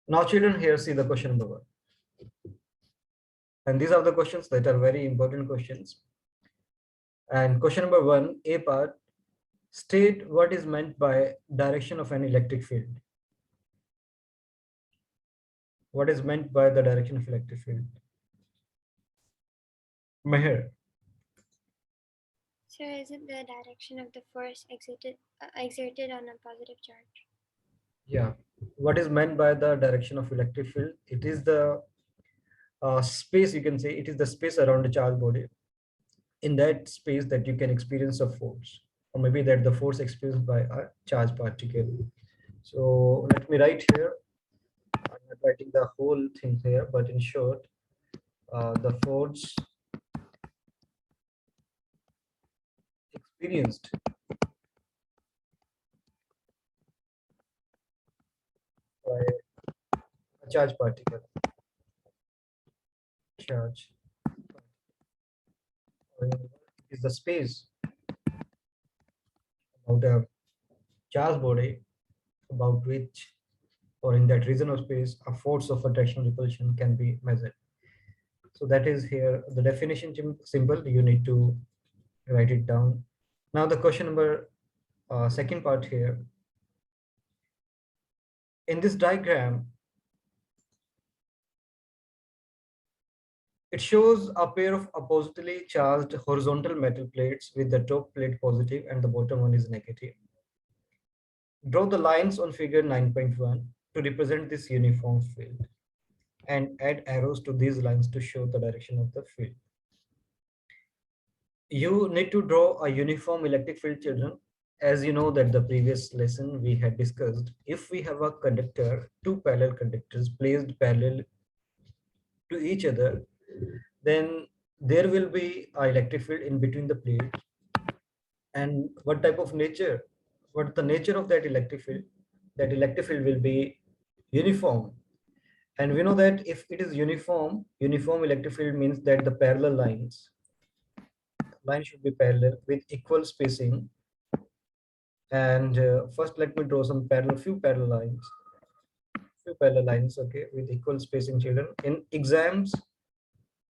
Now children, here see the question number 1. And these are the questions that are very important questions. And question number 1, A part, state what is meant by direction of an electric field. What is meant by the direction of electric field? Meher. So is it the direction of the force exerted on a positive charge? Yeah. What is meant by the direction of electric field? It is the space, you can say, it is the space around the charged body. In that space that you can experience a force, or maybe that the force experienced by a charged particle. So let me write here. I'm not writing the whole thing here, but in short, the force experienced by a charged particle, charge is the space about a charged body about which, or in that region of space, a force of attraction repulsion can be measured. So that is here the definition. Simple, you need to write it down. Now the question number second part here. In this diagram, it shows a pair of oppositely charged horizontal metal plates with the top plate positive and the bottom one is negative. Draw the lines on figure 9.1 to represent this uniform field and add arrows to these lines to show the direction of the field. You need to draw a uniform electric field, children. As you know that the previous lesson we had discussed, if we have a conductor, two parallel conductors placed parallel to each other, then there will be an electric field in between the plates. And what type of nature, what the nature of that electric field? That electric field will be uniform. And we know that if it is uniform electric field means that the parallel lines should be parallel with equal spacing. And first let me draw some few parallel lines, okay, with equal spacing, children. In exams,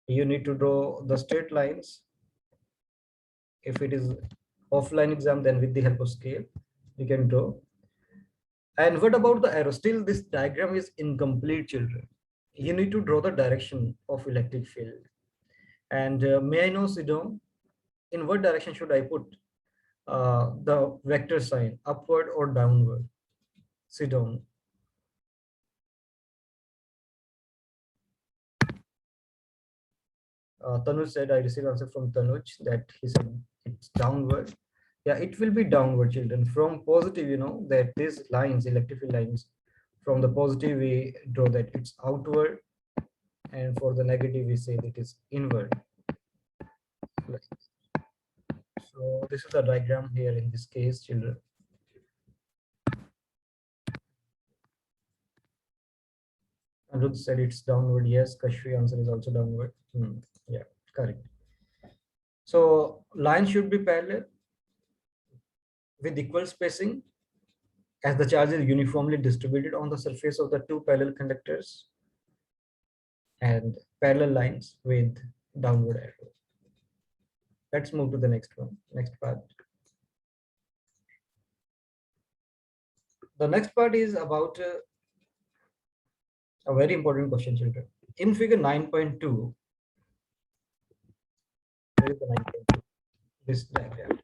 you need to draw the straight lines. If it is offline exam, then with the help of scale, you can draw. And what about the arrow? Still, this diagram is incomplete, children. You need to draw the direction of electric field. And may I know, Sidon, in what direction should I put the vector sign, upward or downward? Sidon. Tanuj said, I received answer from Tanuj that he said it's downward. Yeah, it will be downward, children. From positive, you know, that these lines, electrical lines, from the positive, we draw that it's outward. And for the negative, we say that it is inward. So this is the diagram here in this case, children. Anirudh said it's downward. Yes, Kashvi answer is also downward. Yeah, correct. So line should be parallel with equal spacing as the charge is uniformly distributed on the surface of the two parallel conductors, and parallel lines with downward arrow. Let's move to the next one, next part. The next part is about a very important question, children. In figure 9.2, where is the 9.2? This diagram.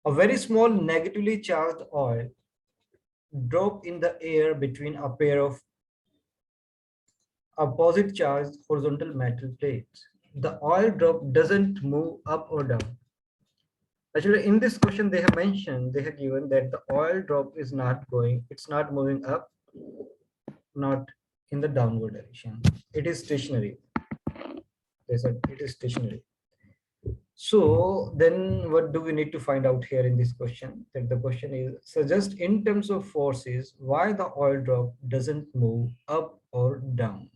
A very small negatively charged oil drop in the air between a pair of opposite charged horizontal metal plates. The oil drop doesn't move up or down. Actually, in this question, they have mentioned, they have given that the oil drop is not going, it's not moving up, not in the downward direction. It is stationary. They said it is stationary. So then what do we need to find out here in this question? That the question is, suggest in terms of forces why the oil drop doesn't move up or down.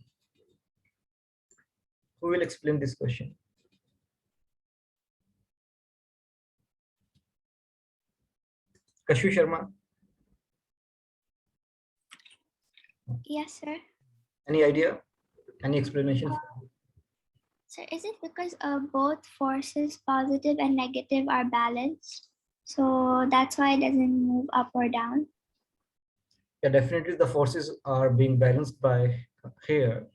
Who will explain this question? Kashvi Sharma. Yes, sir. Any idea? Any explanation? Sir, is it because both forces, positive and negative, are balanced? So that's why it doesn't move up or down? Yeah, definitely the forces are being balanced by here.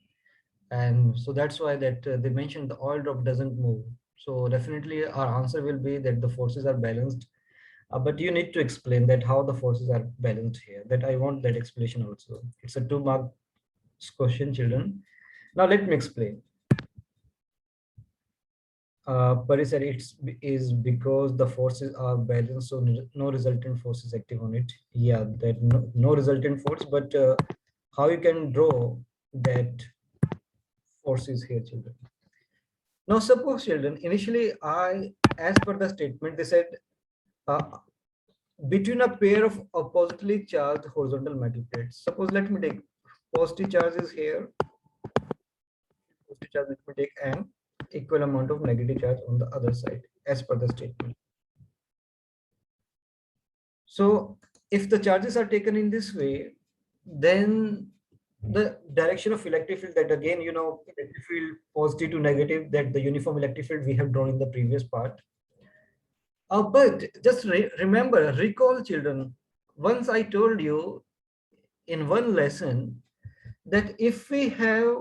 And so that's why that they mentioned the oil drop doesn't move. So definitely our answer will be that the forces are balanced. But you need to explain that how the forces are balanced here. That I want that explanation also. It's a 2 mark question, children. Now let me explain. Pari said is because the forces are balanced, so no resultant force is active on it. Yeah, that no resultant force, but how you can draw that forces here, children. Now, suppose, children, initially as per the statement, they said uh, between a pair of oppositely charged horizontal metal plates. Suppose, let me take positive charge is here, positive charge, let me take an equal amount of negative charge on the other side, as per the statement. So, if the charges are taken in this way, then the direction of electric field, that again, electric field positive to negative, that the uniform electric field we have drawn in the previous part. But just remember, recall, children, once I told you in one lesson that if we have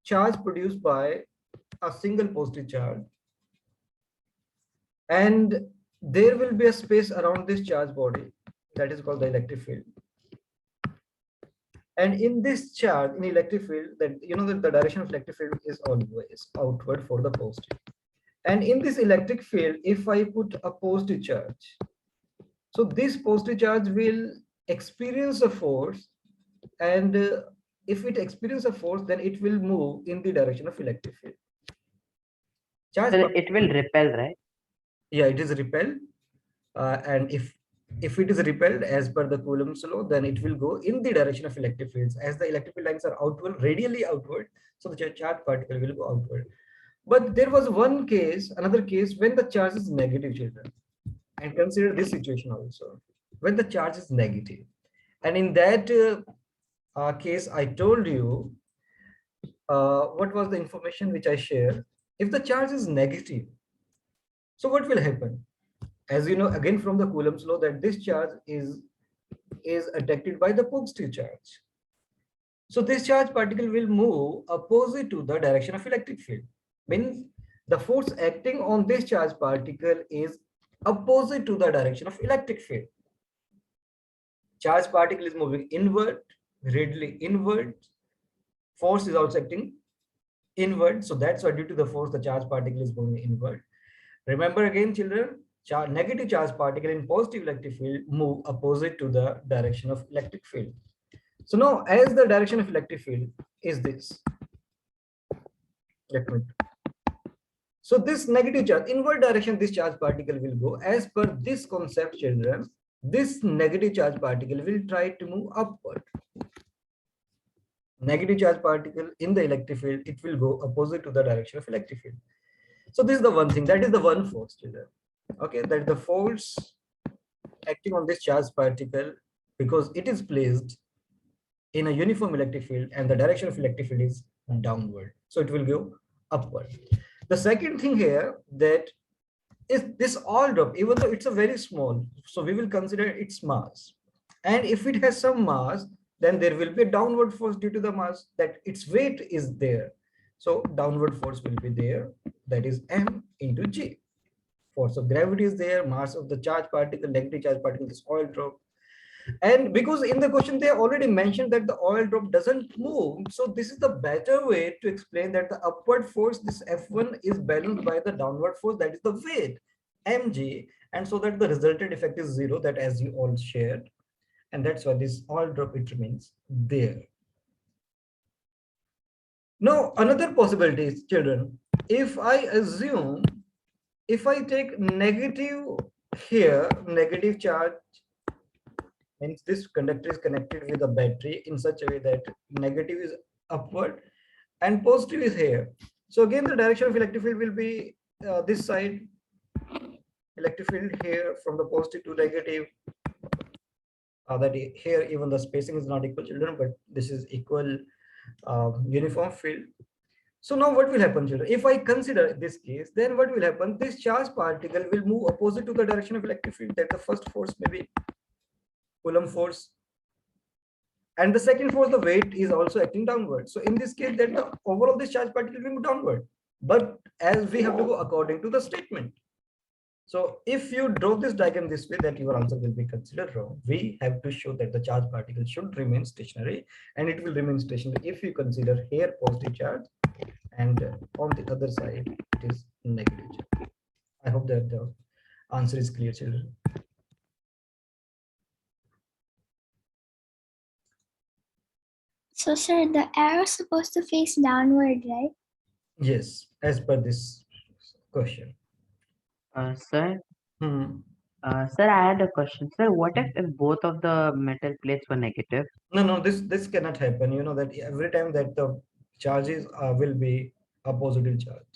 charge produced by a single positive charge and there will be a space around this charge body, that is called the electric field. And in this charge, in electric field, that that the direction of electric field is always outward for the positive. And in this electric field, if I put a positive charge, so this positive charge will experience a force, and if it experiences a force, then it will move in the direction of electric field. Charge, So it will repel, right? yeah, it is repelled, and if it is repelled as per the Coulomb's law, then it will go in the direction of electric fields. As the electric field lines are outward, radially outward, so the charge particle will go outward. But there was another case when the charge is negative, children. And consider this situation also. When the charge is negative, and in that case, I told you what was the information which I shared. If the charge is negative, so what will happen? As you know, again from the Coulomb's law, that this charge is attracted by the positive charge. So this charge particle will move opposite to the direction of electric field. Means the force acting on this charge particle is opposite to the direction of electric field. Charge particle is moving inward, radially inward. Force is also acting inward. So that's why due to the force, the charge particle is moving inward. Remember again, children, negative charge particle in positive electric field move opposite to the direction of electric field. So now, as the direction of electric field is this. Let me. So this negative charge, inward direction, this charge particle will go. As per this concept, children, this negative charge particle will try to move upward. Negative charge particle in the electric field, it will go opposite to the direction of electric field. So this is the one thing, that is the one force, children. Okay, that the force acting on this charge particle, because it is placed in a uniform electric field and the direction of electric field is downward, so it will go upward. The second thing here, that is this oil drop, even though it's a very small, so we will consider its mass, and if it has some mass, then there will be a downward force due to the mass, that its weight is there. So downward force will be there, that is m into g. Force of gravity is there, mass of the charge particle, negative charge particle, is oil drop. And because in the question they already mentioned that the oil drop doesn't move, so this is the better way to explain that the upward force, this F1, is balanced by the downward force, that is the weight, mg, and so that the resultant effect is 0, that as you all shared, and that's why this oil drop, it remains there. Now another possibility is, children, if I take negative here, negative charge, means this conductor is connected with a battery in such a way that negative is upward and positive is here. So again, the direction of electric field will be this side, electric field here from the positive to negative. that here even the spacing is not equal, children, but this is equal uniform field. So now what will happen, children? If I consider this case, then what will happen? This charge particle will move opposite to the direction of electric field. That the first force may be Coulomb force, and the second force, the weight, is also acting downward. So in this case, that the overall this charge particle will move downward. But as we have to go according to the statement. So if you draw this diagram this way, that your answer will be considered wrong. We have to show that the charge particle should remain stationary, and it will remain stationary if you consider here positive charge, and on the other side it is negative charge. I hope that the answer is clear, children. So, sir, the arrow is supposed to face downward, right? Yes, as per this question. Sir, Hmm. sir, I had a question. Sir, what if both of the metal plates were negative? No, this cannot happen. You know that every time that the charges will be a positive charge.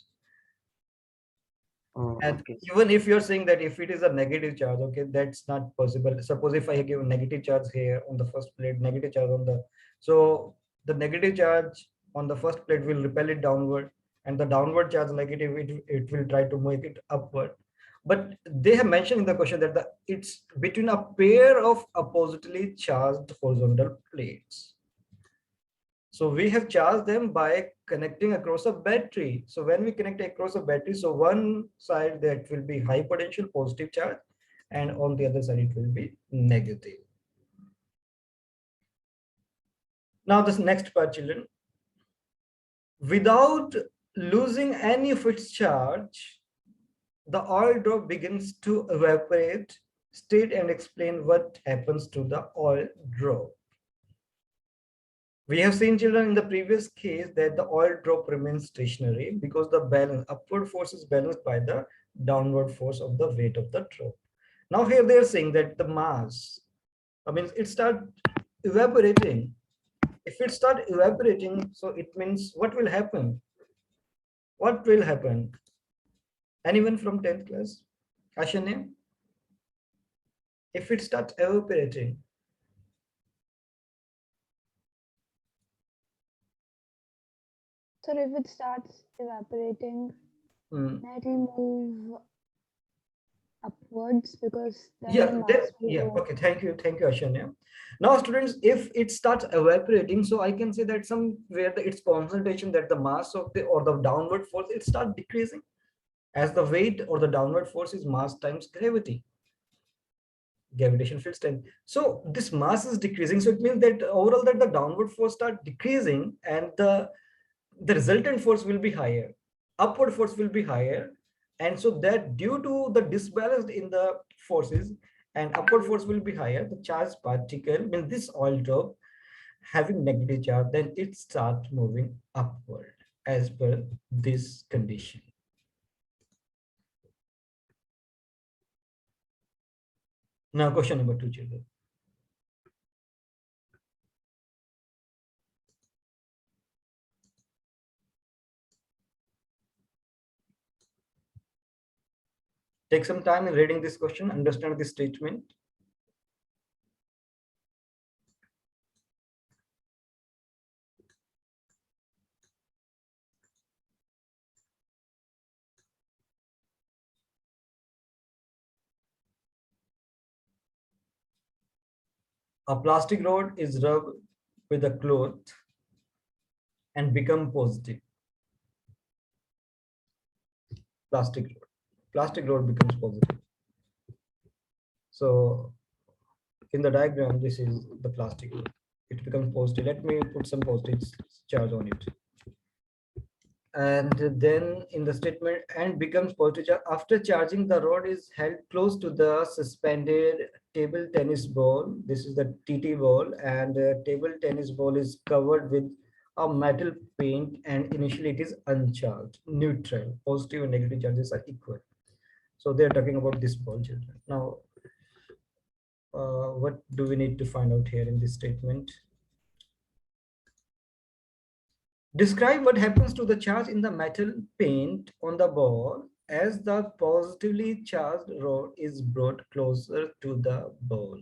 Oh, And okay. even if you're saying that if it is a negative charge, okay, that's not possible. Suppose if I give a negative charge here on the first plate, negative charge on the, so the negative charge on the first plate will repel it downward, and the downward charge negative, it will try to make it upward. But they have mentioned in the question that it's between a pair of oppositely charged horizontal plates. So we have charged them by connecting across a battery. So when we connect across a battery, so one side that will be high potential positive charge, and on the other side it will be negative. Now this next part, children. Without losing any of its charge, the oil drop begins to evaporate. State and explain what happens to the oil drop. We have seen, children, in the previous case that the oil drop remains stationary because the balance upward force is balanced by the downward force of the weight of the drop. Now here they are saying that the mass, I mean, it start evaporating. If it start evaporating, so it means what will happen? What will happen? Anyone from 10th class? Ashanya? If it starts evaporating, So if it starts evaporating, hmm, that will move upwards because then yeah, the mass will yeah, go. okay, thank you, Ashanya. Now, students, if it starts evaporating, so I can say that somewhere its concentration, that the mass of the or the downward force, it start decreasing as the weight or the downward force is mass times gravity, gravitation field strength. So this mass is decreasing. So it means that overall that the downward force start decreasing, and the resultant force will be higher, upward force will be higher, and so that due to the disbalance in the forces and upward force will be higher, the charge particle, when this oil drop having negative charge, then it starts moving upward as per this condition. Now question number 2, children. Take some time in reading this question, understand this statement. A plastic rod is rubbed with a cloth and become positive. Plastic rod becomes positive. So in the diagram, this is the plastic rod. It becomes positive. Let me put some positive charge on it. And then in the statement, and becomes positive charge after charging, the rod is held close to the suspended table tennis ball. This is the TT ball, and table tennis ball is covered with a metal paint, and initially it is uncharged, neutral. Positive and negative charges are equal. So they're talking about this ball, children. Now, what do we need to find out here in this statement? Describe what happens to the charge in the metal paint on the ball as the positively charged rod is brought closer to the ball.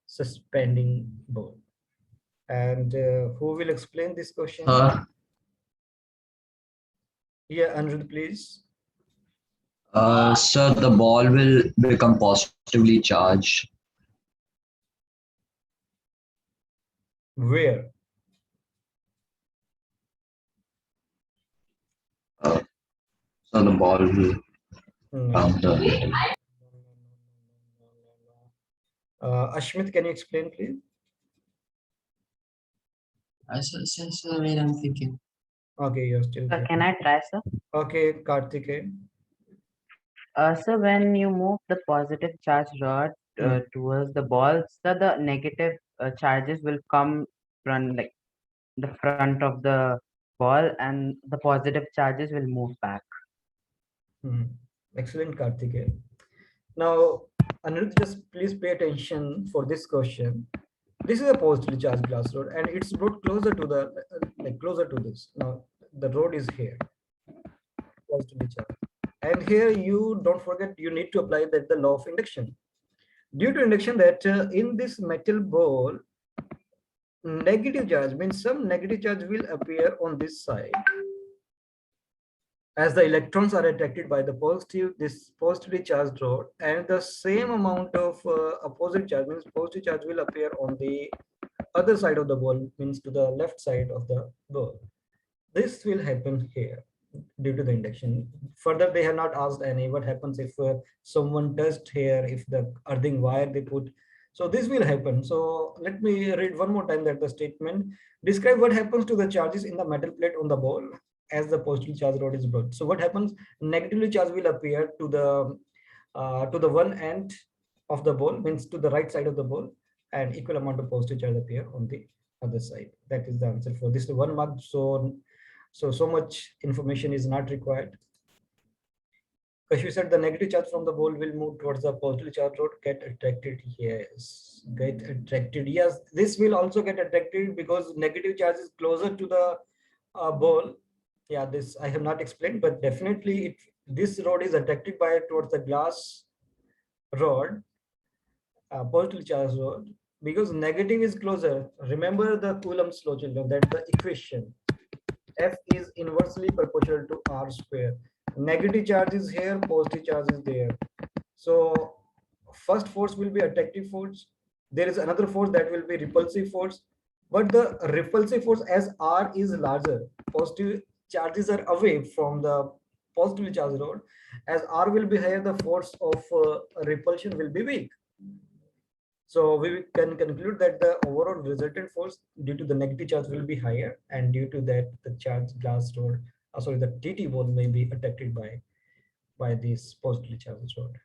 suspending ball. And who will explain this question? Yeah, Anirudh, please. Sir, the ball will become positively charged. Where? So the ball will No. counter. Ashmit, can you explain, please? Sir, wait, I'm thinking. Okay, you're still Sir, there. can I try, sir? Okay, Karthikeyan. So when you move the positive charge rod towards the ball, so the negative charges will come from like the front of the ball, and the positive charges will move back. Excellent, Karthikeyan. Now, Anirudh, just please pay attention for this question. This is a positively charged glass rod, and it's brought closer to the closer to this. Now, the rod is here, positively charged, and here you don't forget you need to apply that the law of induction. Due to induction, that in this metal ball, negative charge means some negative charge will appear on this side. As the electrons are attracted by the this positively charged rod, and the same amount of opposite charge means positive charge will appear on the other side of the ball, means to the left side of the ball. This will happen here due to the induction. Further, they have not asked any what happens if someone touched here, if the earthing wire they put. So this will happen. So let me read one more time that the statement. Describe what happens to the charges in the metal plate on the ball as the positively charged rod is brought. So what happens? Negatively charged will appear to the one end of the ball, means to the right side of the ball, and equal amount of positive charge appear on the other side. That is the answer for this 1 mark. So much information is not required. Kashu said the negative charge from the ball will move towards the positive charge rod, get attracted. Yes, get attracted. Yes, this will also get attracted because negative charge is closer to the ball. Yeah, this I have not explained, but definitely this rod is attracted by towards the glass rod, positive charge rod, because negative is closer. Remember the Coulomb's law, children, that the equation F is inversely proportional to R square. Negative charge is here, positive charge is there. So first force will be attractive force. There is another force that will be repulsive force. But the repulsive force, as R is larger, positive charges are away from the positively charged rod. As R will be higher, the force of repulsion will be weak. So we can conclude that the overall resultant force due to the negative charge will be higher, and due to that the charged glass rod, the TT ball may be attracted by this positively charged rod.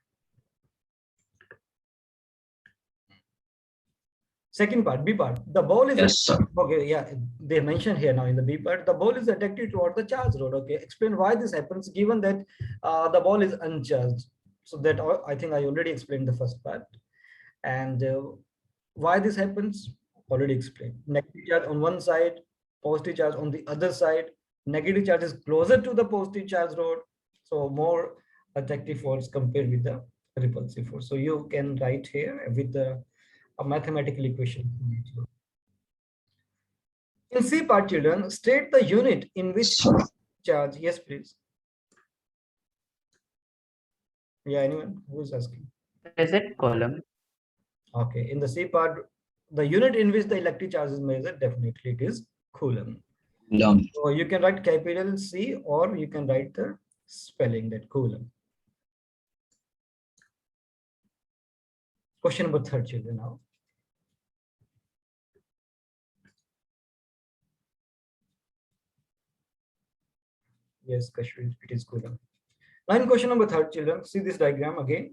Second part, B part, the ball is Yes, sir. okay. Yeah, they mentioned here now in the B part, the ball is attracted toward the charge rod. Okay, explain why this happens given that the ball is uncharged. So that I think I already explained the first part. And why this happens, already explained. Negative charge on one side, positive charge on the other side. Negative charge is closer to the positive charge rod, so more attractive force compared with the repulsive force. So you can write here with a mathematical equation. In C part, children, state the unit in which charge. Yes, please. Yeah, anyone who is asking? Is it Coulomb? Okay, in the C part, the unit in which the electric charge is measured, definitely it is Coulomb. So you can write capital C, or you can write the spelling that Coulomb. Question number 3, children, now. Yes, Kashmir, it is Coulomb. Now in question number 3, children, see this diagram again.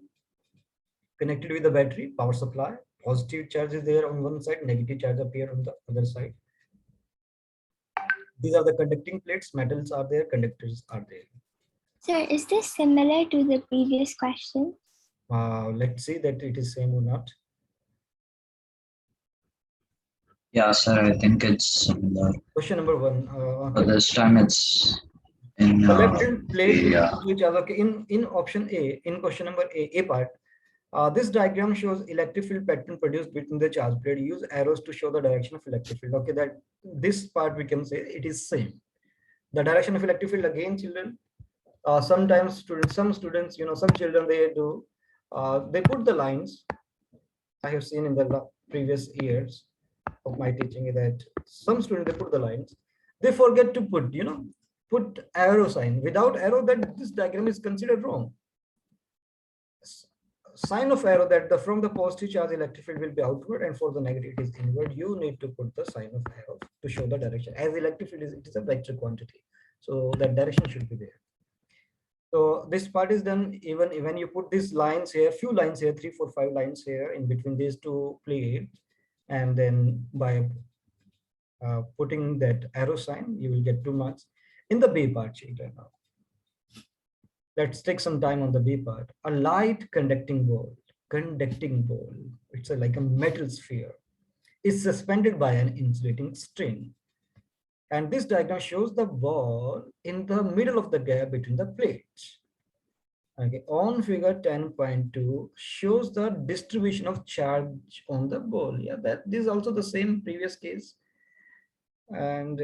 Connected with the battery, power supply, positive charge is there on one side, negative charge appear on the other side. These are the conducting plates, metals are there, conductors are there. Sir, is this similar to the previous question? Let's see that it is same or not. Yeah, sir, I think it's similar. Question number 1. But this time it's in The left hand plate yeah. which are okay in option A, in question number A part, This diagram shows electric field pattern produced between the charge plate. Use arrows to show the direction of electric field. Okay, that this part we can say it is same. The direction of electric field again, children. Sometimes students, some students, some children they do, they put the lines. I have seen in the previous years of my teaching that some students they put the lines. They forget to put arrow sign. Without arrow, that this diagram is considered wrong. Sign of arrow that from the positive charge electric field will be outward and for the negative it is inward. You need to put the sign of arrow to show the direction. As electric field is, it is a vector quantity, so that direction should be there. So this part is done even when you put these lines here, few lines here, 3, 4, 5 lines here in between these two plates, and then by putting that arrow sign, you will get 2 marks. In the B part, children, now let's take some time on the B part. A light conducting ball, it's like a metal sphere, is suspended by an insulating string. And this diagram shows the ball in the middle of the gap between the plates. Okay, on figure 10.2 shows the distribution of charge on the ball. Yeah, that this is also the same previous case. And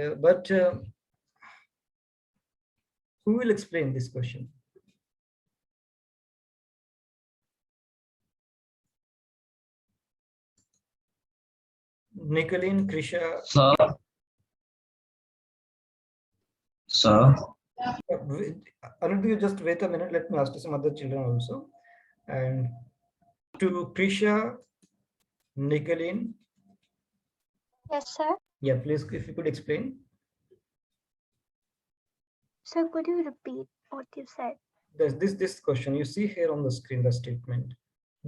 who will explain this question? Nicolene, Krisha. Sir, Anup, you just wait a minute. Let me ask to some other children also. And to Krisha, Nicolene. Yes, sir. Yeah, please, if you could explain. Sir, could you repeat what you said? There's this question. You see here on the screen the statement.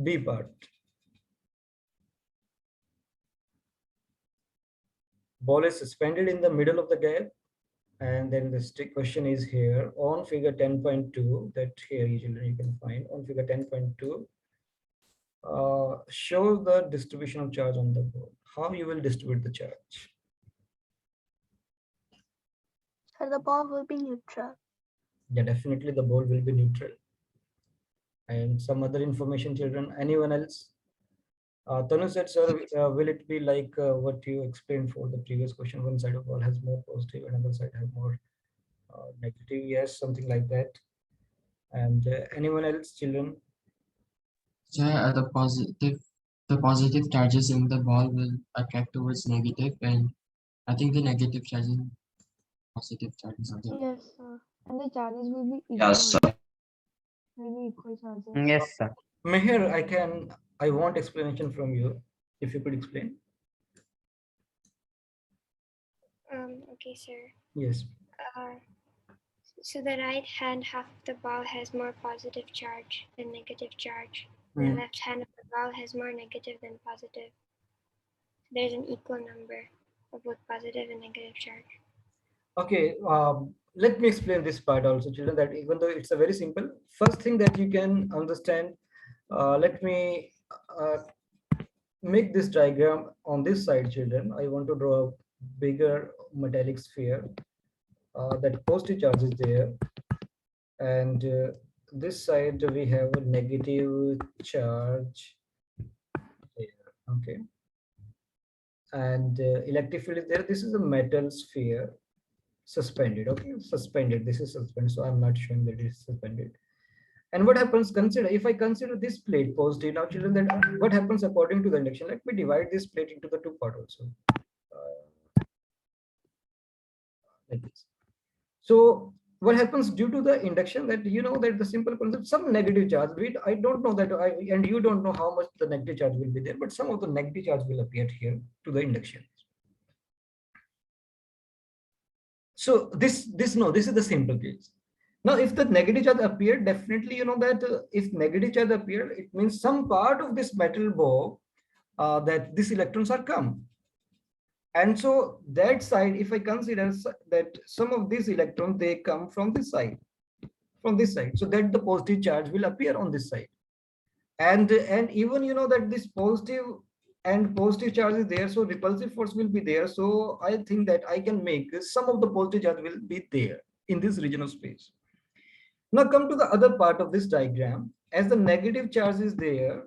B part. Ball is suspended in the middle of the gap. And then the question is here on figure 10.2 that here you can find on figure 10.2. Show the distribution of charge on the ball. How you will distribute the charge? So the ball will be neutral. Yeah, definitely the ball will be neutral. And some other information, children. Anyone else? Tanu said, sir, will it be like what you explained for the previous question? One side of ball has more positive, another side has more negative. Yes, something like that. And anyone else, children? Sir, the positive charges in the ball will attract towards negative, and I think the negative charges, positive charges are there. Yes, sir. And the charges will be equal. yes, sir. Will be equal charges. Yes, sir. Meher, I want explanation from you. If you could explain. Okay, sir. Yes. So the right hand half of the ball has more positive charge than negative charge. Hmm. The left hand of the ball has more negative than positive. There's an equal number of both positive and negative charge. Okay, let me explain this part also, children, that even though it's a very simple, first thing that you can understand, let me make this diagram on this side, children. I want to draw a bigger metallic sphere. That positive charge is there. And this side we have a negative charge there. Okay. And electric field is there. This is a metal sphere suspended. Okay, suspended. This is suspended, so I'm not showing that it is suspended. And what happens? If I consider this plate positive, now children, then what happens according to the induction? Let me divide this plate into the 2 parts also. Like this. So what happens due to the induction, that that the simple concept, some negative charge, I don't know that and you don't know how much the negative charge will be there, but some of the negative charge will appear here to the induction. So this is the simple case. Now if the negative charge appeared, definitely that if negative charge appeared, it means some part of this metal ball that these electrons are come. And so that side, if I consider that some of these electrons, they come from this side, so that the positive charge will appear on this side. And even that this positive charge is there, so repulsive force will be there. So I think that I can make some of the positive charge will be there in this region of space. Now come to the other part of this diagram. as the negative charge is there,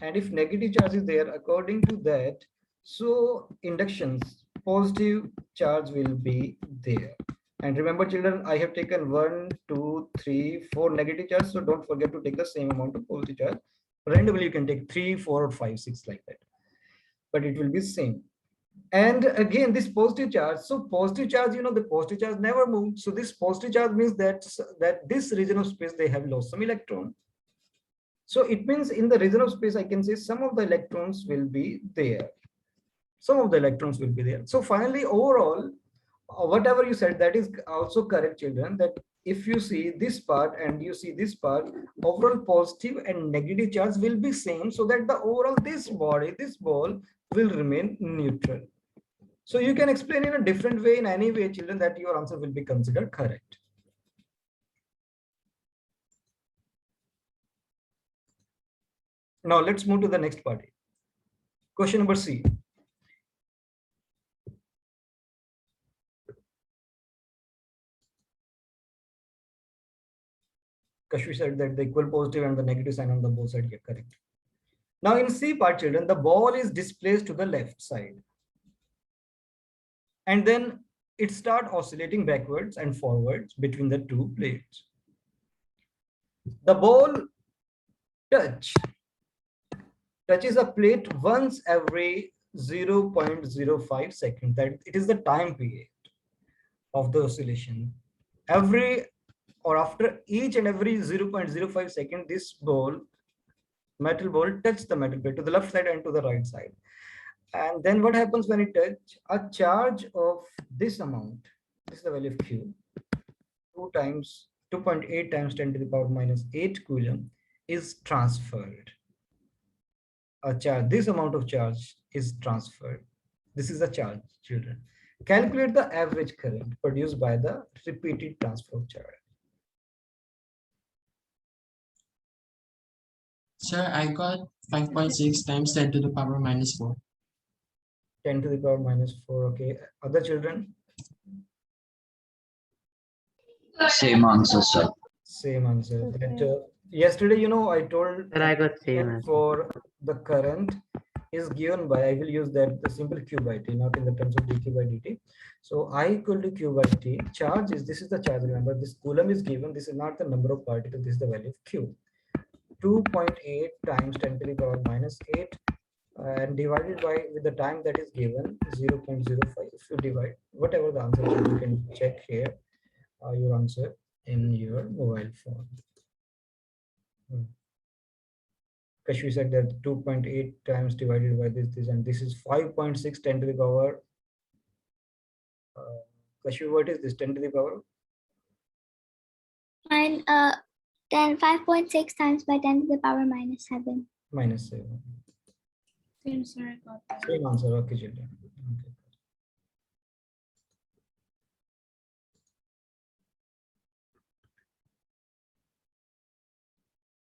and if negative charge is there, according to that, so inductions, positive charge will be there. And remember children, I have taken 1, 2, 3, 4 negative charge, so don't forget to take the same amount of positive charge. Randomly you can take 3, 4, or 5, 6 like that, but it will be same. And again, this positive charge, so positive charge, the positive charge never moves, so this positive charge means that this region of space they have lost some electron. So it means in the region of space, I can say some of the electrons will be there. Some of the electrons will be there. So finally, overall, whatever you said, that is also correct, children, that if you see this part and you see this part, overall positive and negative charge will be same, so that the overall this ball will remain neutral. So you can explain in a different way, in any way, children, that your answer will be considered correct. Now let's move to the next part. Question number C. Kashvi said that the equal positive and the negative sign on the both sides get correct. Now in C part, children, the ball is displaced to the left side. And then it starts oscillating backwards and forwards between the two plates. The ball touches a plate once every 0.05 seconds. That it is the time period of the oscillation. After each and every 0.05 seconds, this metal ball touches the metal plate to the left side and to the right side. And then what happens when it touches? A charge of this amount, this is the value of Q, 2.8 times 10 to the power minus 8 coulomb is transferred. This amount of charge is transferred. This is the charge, children. Calculate the average current produced by the repeated transfer of charge. Sir, I got 5.6 times 10 to the power minus 4. 10 to the power minus 4. Okay. Other children? Same answer, sir. Same answer. Okay. That, yesterday, I told Sir, I got same answer. for the current is given by, I will use that the simple Q by T, not in the terms of dQ by dt. So I equal to Q by T. Charge is, this is the charge. Remember, this coulomb is given. This is not the number of particles. This is the value of Q. 2.8 times 10 to the power minus 8 and divided by with the time that is given 0.05. If you divide whatever the answer is, you can check here your answer in your mobile phone. Kashvi said that 2.8 times divided by this, and this is 5.6 10 to the power. Kashvi, what is this 10 to the power? And 5.6 times by 10 to the power minus 7. Minus 7. Same, sir, I got that. Same answer. Okay, children. Okay.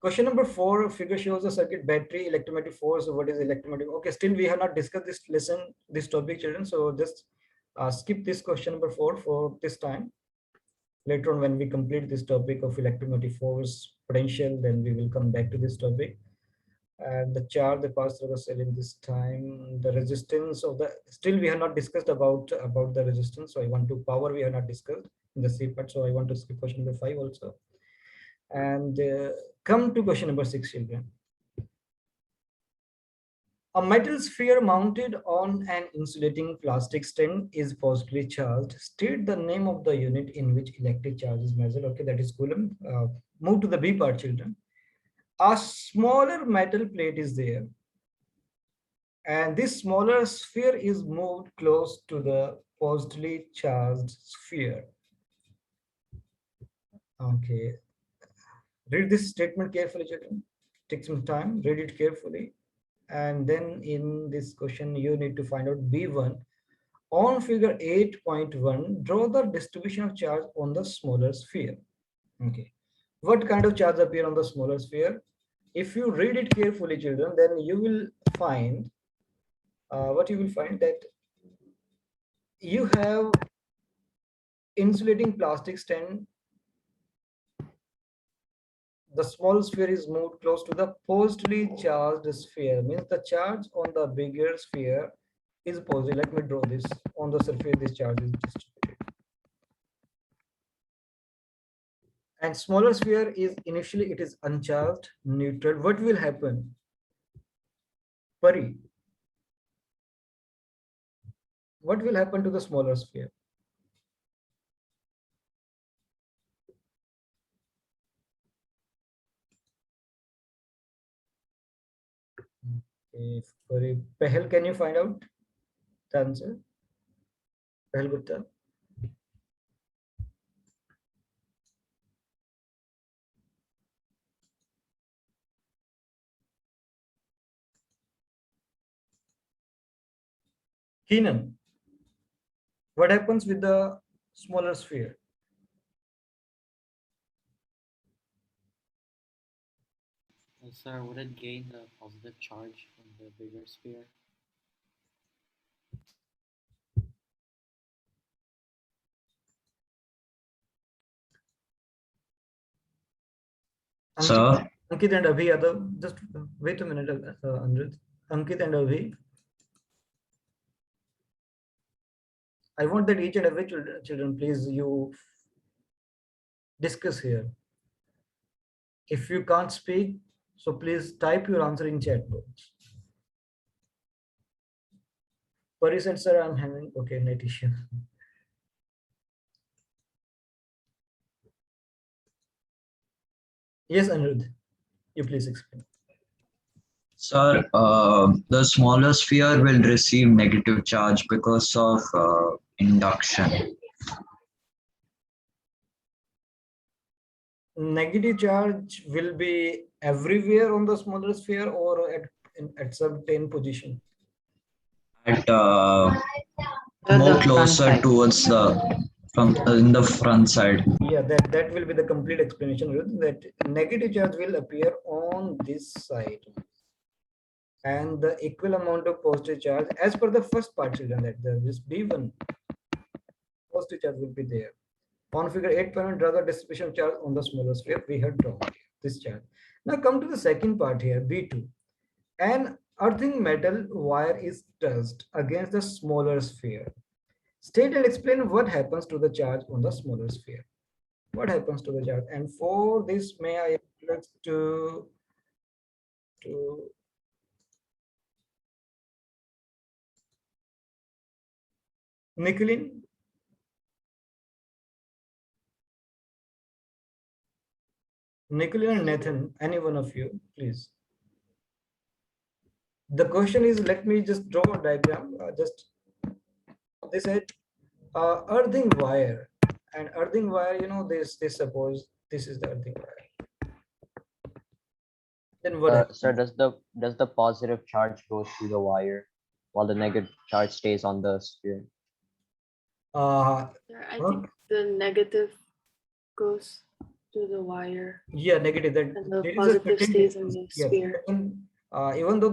Question number 4, figure shows a circuit battery, electromotive force. So what is electromotive? Okay, still we have not discussed this lesson, this topic, children. So just skip this question number 4 for this time. Later on, when we complete this topic of electromotive force potential, then we will come back to this topic. And the charge that passed through the cell in this time, the resistance of the, still we have not discussed about the resistance. So I want to power, we have not discussed in the C part. So I want to skip question number 5 also. And come to question number 6, children. A metal sphere mounted on an insulating plastic stand is positively charged. State the name of the unit in which electric charge is measured. Okay, that is coulomb. Move to the B part, children. A smaller metal plate is there, and this smaller sphere is moved close to the positively charged sphere. Okay. Read this statement carefully, children. Take some time, read it carefully. And then in this question, you need to find out B1. On figure 8.1, draw the distribution of charge on the smaller sphere. Okay. What kind of charge appear on the smaller sphere? If you read it carefully, children, then you will find, that you have insulating plastic stand. the small sphere is moved close to the positively charged sphere, means the charge on the bigger sphere is positive. Let me draw this. On the surface, this charge is distributed. And smaller sphere is initially it is uncharged, neutral. What will happen? Pari, what will happen to the smaller sphere? If Pari, Pehel, can you find out the answer? Pehel Gupta. Keenan, what happens with the smaller sphere? Sir, would it gain a positive charge from the bigger sphere? Sir, Ankit and Abhi, just wait a minute, Anirudh. Ankit and Abhi. I want that each and every children, please, you discuss here. If you can't speak, so please type your answer in chat box. Pari said, sir, I'm having, okay, net issue. Yes, Anirudh, you please explain. sir, the smaller sphere will receive negative charge because of induction. Negative charge will be everywhere on the smaller sphere or at certain position? At The more front closer side. towards the from in the front side. Yeah, that will be the complete explanation, Anirudh, that negative charge will appear on this side. And the equal amount of positive charge, as per the first part, children, that this B1 positive charge will be there. On figure 8.1, draw the distribution charge on the smaller sphere. We have drawn this charge. Now come to the second part here, B2. An earthing metal wire is touched against the smaller sphere. State and explain what happens to the charge on the smaller sphere. What happens to the charge? And for this, may I ask to Nicolene? Nicolene and Nathan, any one of you, please. The question is, let me just draw a diagram. They said earthing wire, and earthing wire, you know, this suppose this is the earthing wire. Then what happens? Sir, does the positive charge go through the wire while the negative charge stays on the sphere? Sir, I Huh? think the negative goes to the wire Yeah, negative. That and the there is a positive certain stays in the yes, sphere. even though